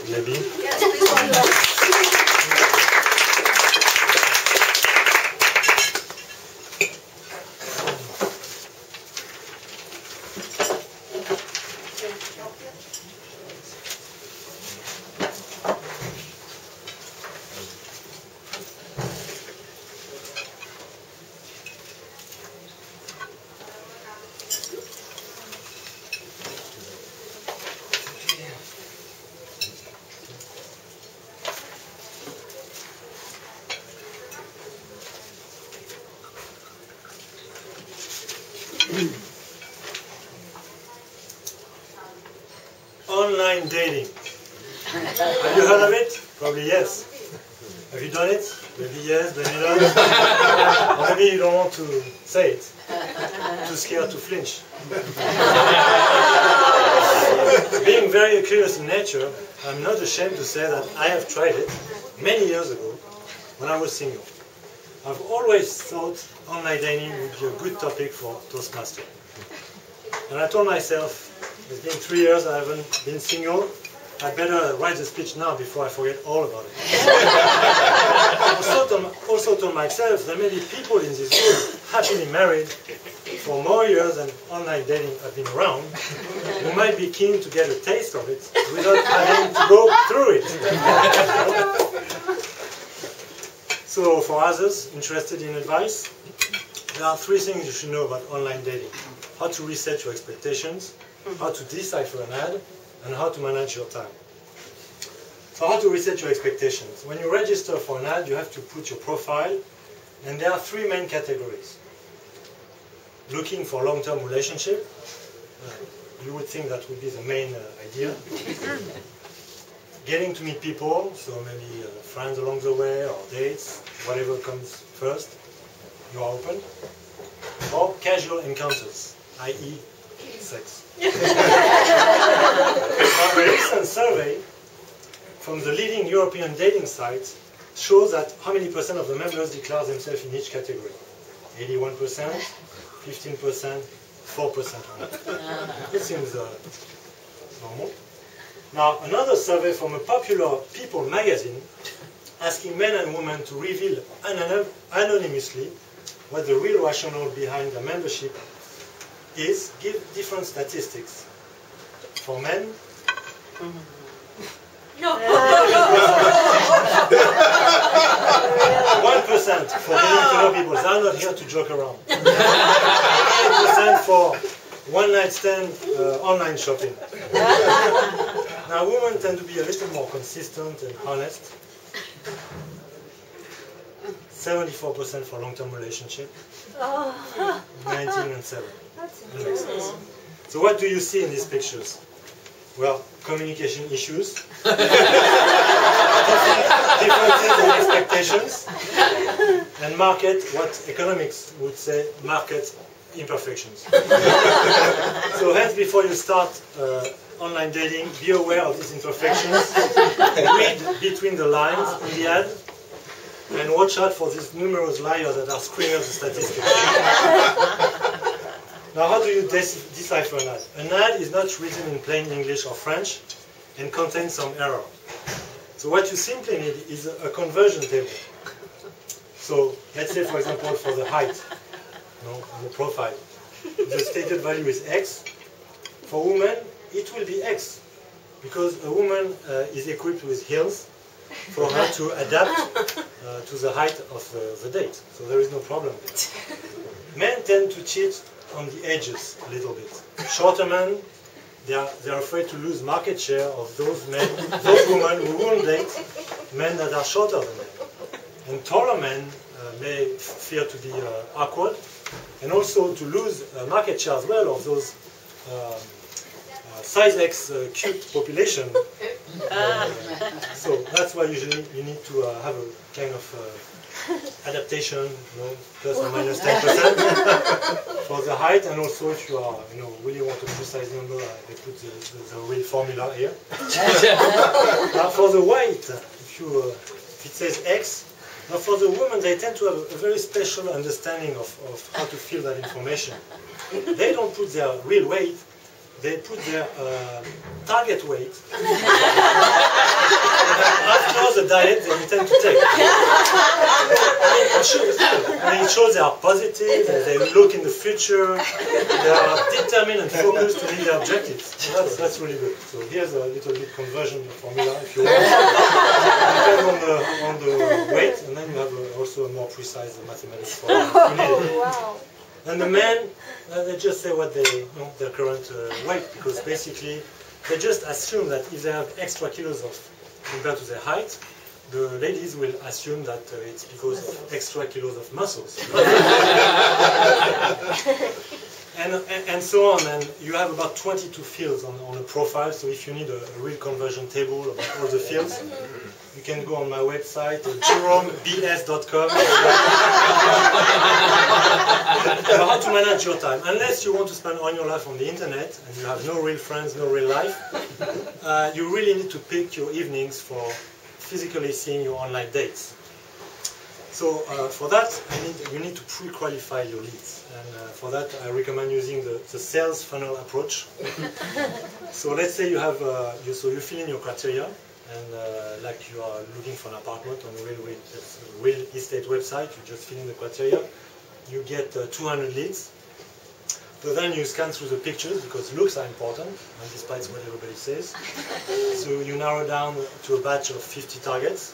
maybe. Yes, please. Online dating. Have you heard of it? Probably yes. Have you done it? Maybe yes, maybe not. Or maybe you don't want to say it. Too scared to flinch. Being very curious in nature, I'm not ashamed to say that I have tried it many years ago when I was single. I've always thought online dating would be a good topic for Toastmaster. And I told myself, it's been 3 years I haven't been single, I better write the speech now before I forget all about it. I also told myself there may be people in this room happily married for more years than online dating have been around, who might be keen to get a taste of it without having to go through it. So for others interested in advice, there are 3 things you should know about online dating. How to reset your expectations, how to decipher an ad, and how to manage your time. So how to reset your expectations. When you register for an ad, you have to put your profile, and there are 3 main categories. Looking for long-term relationship. You would think that would be the main idea. Getting to meet people, so maybe friends along the way, or dates, whatever comes first. You are open. Or casual encounters, i.e. sex. A recent survey from the leading European dating sites shows that how many % of the members declare themselves in each category. 81%, 15%, 4%. It seems normal. Now, another survey from a popular People magazine asking men and women to reveal anonymously what the real rationale behind the membership is, give different statistics. For men, 1% for getting to know people. They are not here to joke around. 8% for one-night stand online shopping. Now, women tend to be a little more consistent and honest. 74% for long-term relationship. 19 and 7. That makes sense. So what do you see in these pictures? Well, communication issues, differences in expectations, and what economics would say, market imperfections. So hence, before you start online dating, be aware of these imperfections, read between the lines in the ad, and watch out for these numerous liars that are screaming at the statistics. Now, how do you decipher an ad? An ad is not written in plain English or French and contains some error. So what you simply need is a conversion table. So let's say, for example, for the height, on the profile, the stated value is X. For women, it will be X, because a woman is equipped with heels for her to adapt to the height of the date. So there is no problem there. Men tend to cheat on the edges a little bit. Shorter men, they're afraid to lose market share of those women who won't date men that are shorter than them. And taller men may fear to be awkward, and also to lose market share as well of those size X cute population. So that's why usually you need to have a kind of adaptation, plus or minus 10% for the height, and also if you are, really want a precise number, they put the real formula here. Now for the weight, if it says X, now for the women, they tend to have a very special understanding of how to fill that information. They don't put their real weight, they put their target weight after the diet they intend to take. It shows they are positive, they look in the future, they are determined and focused to meet their objectives. So that's really good. So here's a little bit conversion formula if you want. Depends on the weight, and then you have also a more precise mathematics formula if you need it. Wow. And the men, they just say what their current weight, because basically they just assume that if they have extra kilos compared to their height, the ladies will assume that it's because of extra kilos of muscles. and so on. And you have about 22 fields on a profile, so if you need a real conversion table about all the fields, you can go on my website, JEROME.MP4. How to manage your time. Unless you want to spend all your life on the internet and you have no real friends, no real life, you really need to pick your evenings for physically seeing your online dates. So for that, you need to pre-qualify your leads. And for that, I recommend using the sales funnel approach. So let's say you have, so you fill in your criteria, and like you are looking for an apartment on a real estate website, you just fill in the criteria, you get 200 leads. So then you scan through the pictures, because looks are important, and despite what everybody says. So you narrow down to a batch of 50 targets.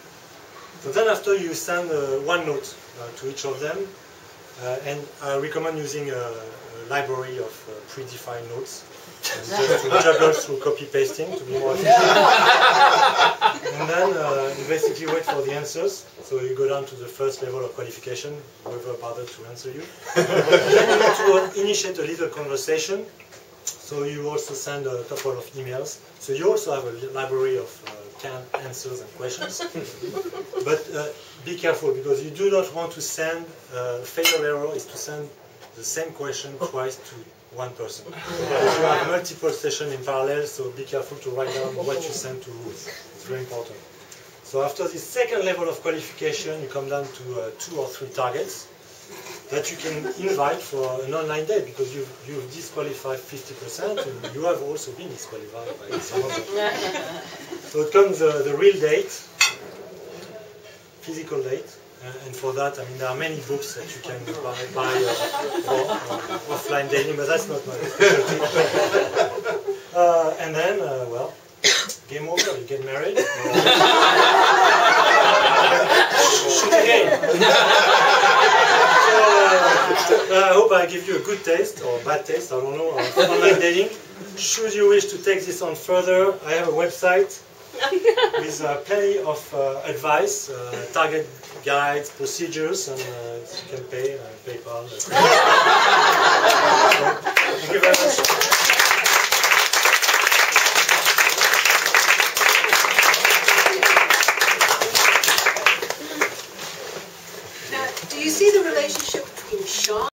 So then after you send one note to each of them, and I recommend using a library of predefined notes, and just to juggle through copy-pasting to be more efficient. And then you basically wait for the answers. So you go down to the first level of qualification, whoever bothered to answer you. Then you need to initiate a little conversation. So you also send a couple of emails. So you also have a library of canned answers and questions. But be careful, because you do not want to send, fatal error is to send the same question twice to one person. You have multiple sessions in parallel, so be careful to write down what you send to who. It's very important. So after this second level of qualification, you come down to 2 or 3 targets that you can invite for an online date, because you've disqualified 50%, and you have also been disqualified by some of them. So it comes the real date, physical date, and for that, I mean, there are many books that you can buy for offline dating, but that's not my specialty. And then, well, game over, you get married. Shoot again. I hope I give you a good taste, or bad taste, I don't know, of online dating. Should you wish to take this on further, I have a website with plenty of advice, target guides, procedures, and you can pay PayPal. So, thank you very much. Do you see the relationship between Sean